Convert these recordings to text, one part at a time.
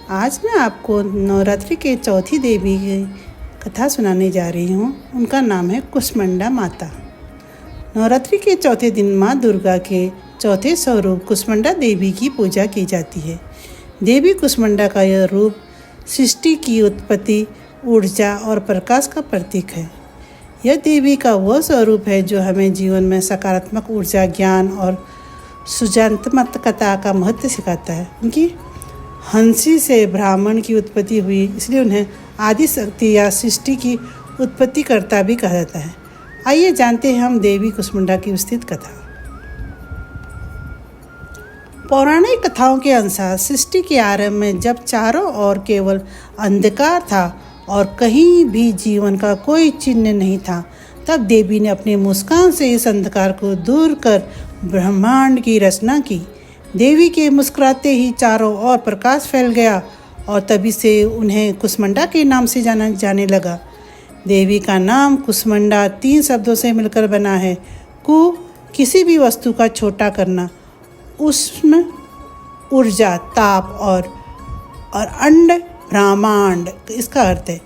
आज मैं आपको नवरात्रि के चौथी देवी की कथा सुनाने जा रही हूँ। उनका नाम है कुष्मांडा माता। नवरात्रि के चौथे दिन माँ दुर्गा के चौथे स्वरूप कुष्मांडा देवी की पूजा की जाती है। देवी कुष्मांडा का यह रूप सृष्टि की उत्पत्ति, ऊर्जा और प्रकाश का प्रतीक है। यह देवी का वह स्वरूप है जो हमें जीवन में सकारात्मक ऊर्जा, ज्ञान और सृजनात्मकता का महत्व सिखाता है। उनकी हंसी से ब्राह्मण की उत्पत्ति हुई, इसलिए उन्हें आदि शक्ति या सृष्टि की उत्पत्तिकर्ता भी कहा जाता है। आइए जानते हैं हम देवी कुष्मांडा की विस्तृत कथा। पौराणिक कथाओं के अनुसार सृष्टि के आरंभ में जब चारों ओर केवल अंधकार था और कहीं भी जीवन का कोई चिन्ह नहीं था, तब देवी ने अपनी मुस्कान से इस अंधकार को दूर कर ब्रह्मांड की रचना की। देवी के मुस्कुराते ही चारों ओर प्रकाश फैल गया और तभी से उन्हें कुष्मांडा के नाम से जाना जाने लगा। देवी का नाम कुष्मांडा 3 शब्दों से मिलकर बना है। कु किसी भी वस्तु का छोटा करना, उष्ण ऊर्जा, ताप और अंड ब्रह्मांड, इसका अर्थ है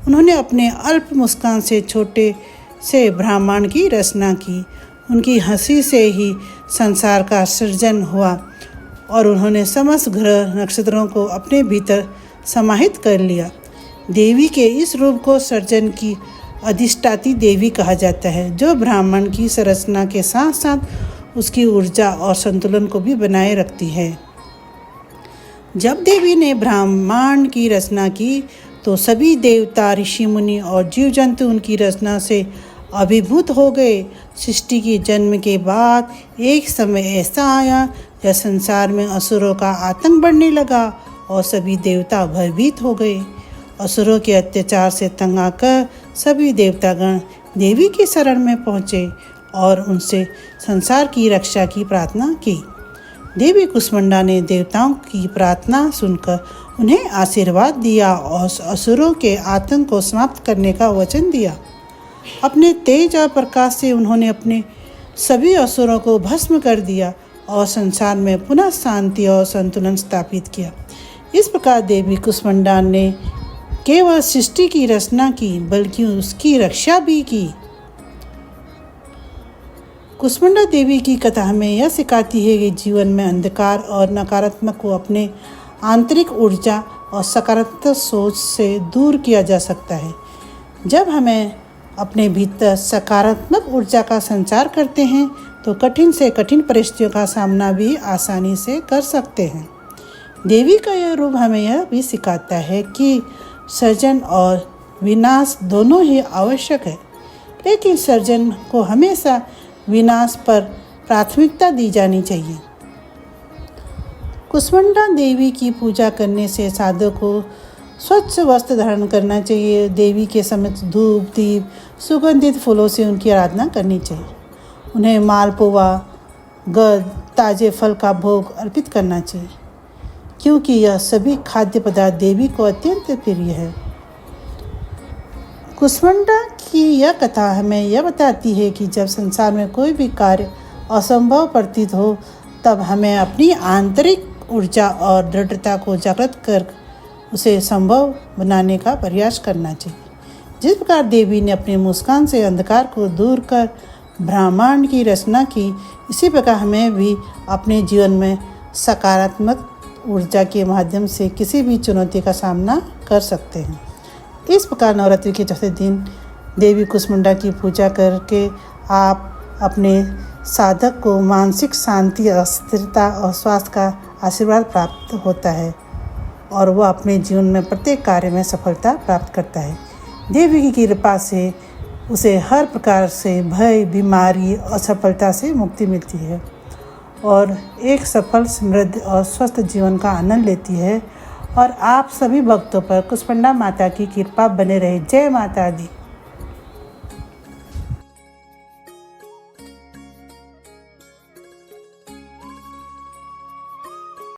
उन्होंने अपने अल्प मुस्कान से छोटे से ब्रह्मांड की रचना की। उनकी हंसी से ही संसार का सृजन हुआ और उन्होंने समस्त ग्रह नक्षत्रों को अपने भीतर समाहित कर लिया। देवी के इस रूप को सृजन की अधिष्ठात्री देवी कहा जाता है, जो ब्रह्मांड की संरचना के साथ साथ उसकी ऊर्जा और संतुलन को भी बनाए रखती है। जब देवी ने ब्रह्मांड की रचना की तो सभी देवता, ऋषि मुनि और जीव जंतु उनकी रचना से अभिभूत हो गए। सृष्टि के जन्म के बाद एक समय ऐसा आया जब संसार में असुरों का आतंक बढ़ने लगा और सभी देवता भयभीत हो गए। असुरों के अत्याचार से तंग आकर सभी देवतागण देवी की शरण में पहुँचे और उनसे संसार की रक्षा की प्रार्थना की। देवी कुष्मांडा ने देवताओं की प्रार्थना सुनकर उन्हें आशीर्वाद दिया और असुरों के आतंक को समाप्त करने का वचन दिया। अपने तेज और प्रकाश से उन्होंने अपने सभी असुरों को भस्म कर दिया और संसार में पुनः शांति और संतुलन स्थापित किया। इस प्रकार देवी कुष्मांडा ने केवल सृष्टि की रचना की बल्कि उसकी रक्षा भी की। कुष्मांडा देवी की कथा हमें यह सिखाती है कि जीवन में अंधकार और नकारात्मक को अपने आंतरिक ऊर्जा और सकारात्मक सोच से दूर किया जा सकता है। जब हमें अपने भीतर सकारात्मक ऊर्जा का संचार करते हैं तो कठिन से कठिन परिस्थितियों का सामना भी आसानी से कर सकते हैं। देवी का यह रूप हमें यह भी सिखाता है कि सृजन और विनाश दोनों ही आवश्यक है, लेकिन सृजन को हमेशा विनाश पर प्राथमिकता दी जानी चाहिए। कुष्मांडा देवी की पूजा करने से साधक को स्वच्छ वस्त्र धारण करना चाहिए। देवी के समित धूप, दीप, सुगंधित फूलों से उनकी आराधना करनी चाहिए। उन्हें मालपुआ, गद, ताजे फल का भोग अर्पित करना चाहिए, क्योंकि यह सभी खाद्य पदार्थ देवी को अत्यंत प्रिय है। कुष्मांडा की यह कथा हमें यह बताती है कि जब संसार में कोई भी कार्य असंभव प्रतीत हो, तब हमें अपनी आंतरिक ऊर्जा और दृढ़ता को जागृत कर उसे संभव बनाने का प्रयास करना चाहिए। जिस प्रकार देवी ने अपनी मुस्कान से अंधकार को दूर कर ब्रह्मांड की रचना की, इसी प्रकार हमें भी अपने जीवन में सकारात्मक ऊर्जा के माध्यम से किसी भी चुनौती का सामना कर सकते हैं। इस प्रकार नवरात्रि के चौथे दिन देवी कुष्मांडा की पूजा करके आप अपने साधक को मानसिक शांति, स्थिरता और स्वास्थ्य का आशीर्वाद प्राप्त होता है और वह अपने जीवन में प्रत्येक कार्य में सफलता प्राप्त करता है। देवी की कृपा से उसे हर प्रकार से भय, बीमारी, असफलता से मुक्ति मिलती है और एक सफल, समृद्ध और स्वस्थ जीवन का आनंद लेती है। और आप सभी भक्तों पर कुष्मांडा माता की कृपा बने रहे। जय माता दी।